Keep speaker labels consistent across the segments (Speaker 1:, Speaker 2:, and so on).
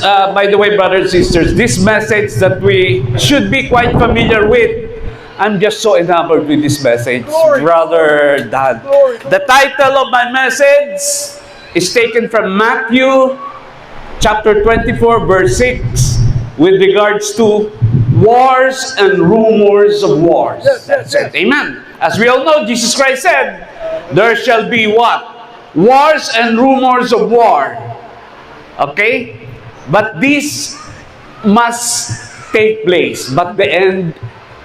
Speaker 1: by the way, brothers and sisters, this message that we should be quite familiar with. I'm just so enamored with this message, Brother Dan. The title of my message is taken from Matthew chapter 24, verse 6, with regards to wars and rumors of wars. That's it. Amen. As we all know, Jesus Christ said, there shall be what? Wars and rumors of war. Okay? But this must take place. But the end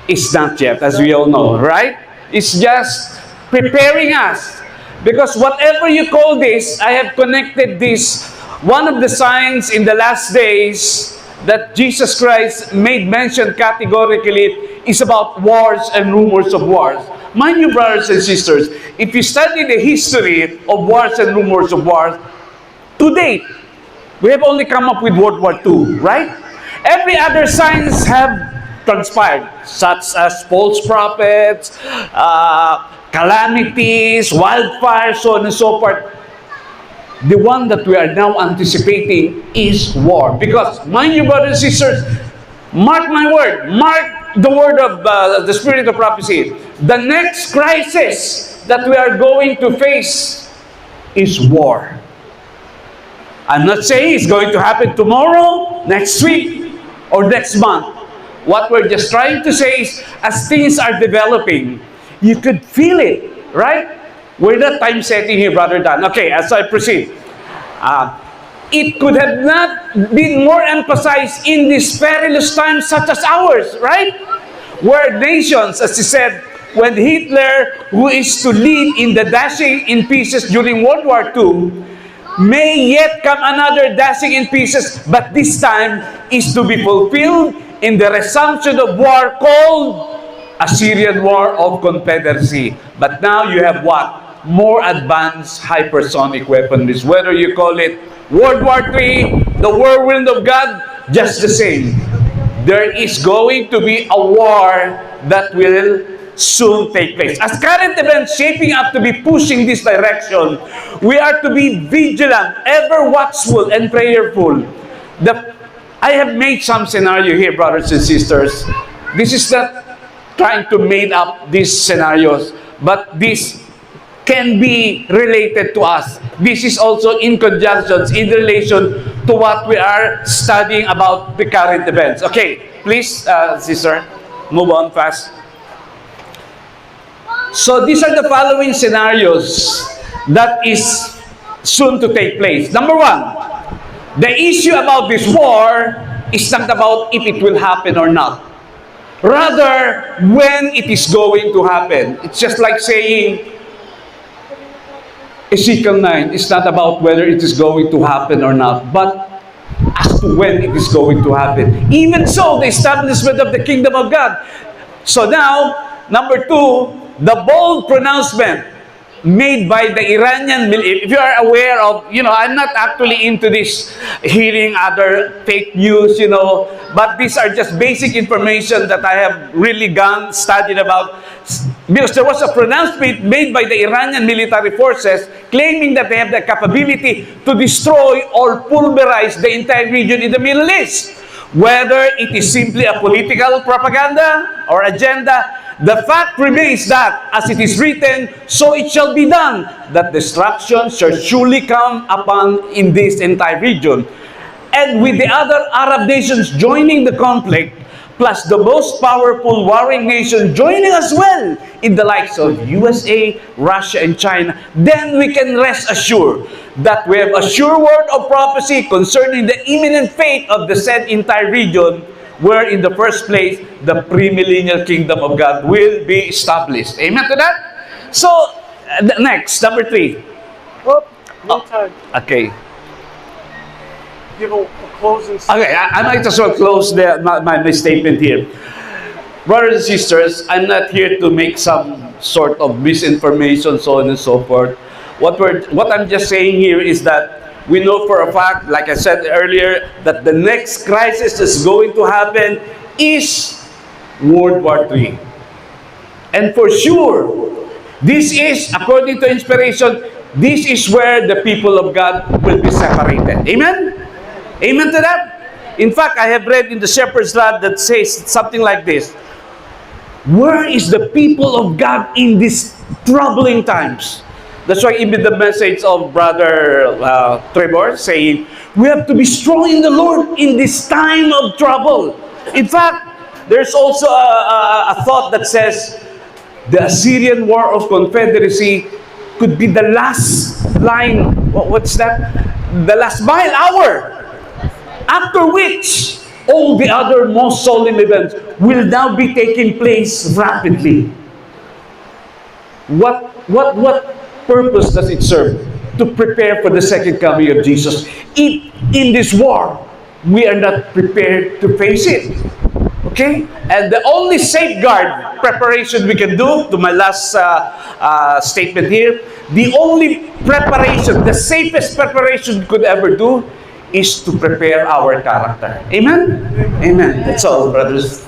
Speaker 1: is not yet, as we all know, right? It's just preparing us. Because whatever you call this, I have connected this. One of the signs in the last days that Jesus Christ made mention categorically is about wars and rumors of wars. Mind you, brothers and sisters, if you study the history of wars and rumors of wars, to date, we have only come up with World War II, right? Every other signs have transpired, such as false prophets, calamities, wildfires, so on and so forth. The one that we are now anticipating is war. Because, mind you, brothers and sisters, mark my word, mark the word of the spirit of prophecy. The next crisis that we are going to face is war. I'm not saying it's going to happen tomorrow, next week, or next month. What we're just trying to say is, as things are developing, you could feel it, right? We're not time setting here, Brother Dan. Okay, as I proceed. It could have not been more emphasized in these perilous times such as ours, right? Where nations, as he said, when Hitler, who is to lead in the dashing in pieces during World War II, may yet come another dashing in pieces, but this time is to be fulfilled in the resumption of war called Assyrian War of Confederacy. But now you have what? More advanced hypersonic weaponry. Whether you call it World War III, the whirlwind of God, just the same. There is going to be a war that will soon take place. As current events shaping up to be pushing this direction, we are to be vigilant, ever watchful, and prayerful. I have made some scenario here, brothers and sisters. This is not trying to make up these scenarios, but this can be related to us. This is also in conjunction, in relation to what we are studying about the current events. Okay, please, sister, move on fast. So these are the following scenarios that is soon to take place. Number one, the issue about this war is not about if it will happen or not. Rather, when it is going to happen. It's just like saying, Ezekiel 9 is not about whether it is going to happen or not, but as to when it is going to happen. Even so, the establishment of the kingdom of God. So now, number two, the bold pronouncement made by the Iranian military. If you are aware of, I'm not actually into this hearing other fake news, but these are just basic information that I have really studied about. Because there was a pronouncement made by the Iranian military forces claiming that they have the capability to destroy or pulverize the entire region in the Middle East. Whether it is simply a political propaganda or agenda, the fact remains that, as it is written, so it shall be done, that destruction shall surely come upon in this entire region. And with the other Arab nations joining the conflict, plus the most powerful warring nation joining as well in the likes of USA, Russia, and China, then we can rest assured that we have a sure word of prophecy concerning the imminent fate of the said entire region, where in the first place, the premillennial kingdom of God will be established. Amen to that? So, next, number 3.
Speaker 2: Oh, no time.
Speaker 1: Okay.
Speaker 2: Give a closing statement.
Speaker 1: Okay, I might as well close my statement here. Brothers and sisters, I'm not here to make some sort of misinformation, so on and so forth. What I'm just saying here is that we know for a fact, like I said earlier, that the next crisis that's going to happen is World War III. And for sure, this is, according to inspiration, this is where the people of God will be separated. Amen? Amen to that? In fact, I have read in the Shepherd's Rod that says something like this. Where is the people of God in these troubling times? That's why even the message of Brother Trevor saying, we have to be strong in the Lord in this time of trouble. In fact, there's also a thought that says, the Assyrian War of Confederacy could be the last line, what's that? The last mile hour. After which, all the other most solemn events will now be taking place rapidly. What purpose does it serve? To prepare for the second coming of Jesus. In this war, we are not prepared to face it. Okay? And the only safeguard preparation we can do, to my last statement here, the only preparation, the safest preparation we could ever do, is to prepare our character. Amen? Amen. That's all, brothers.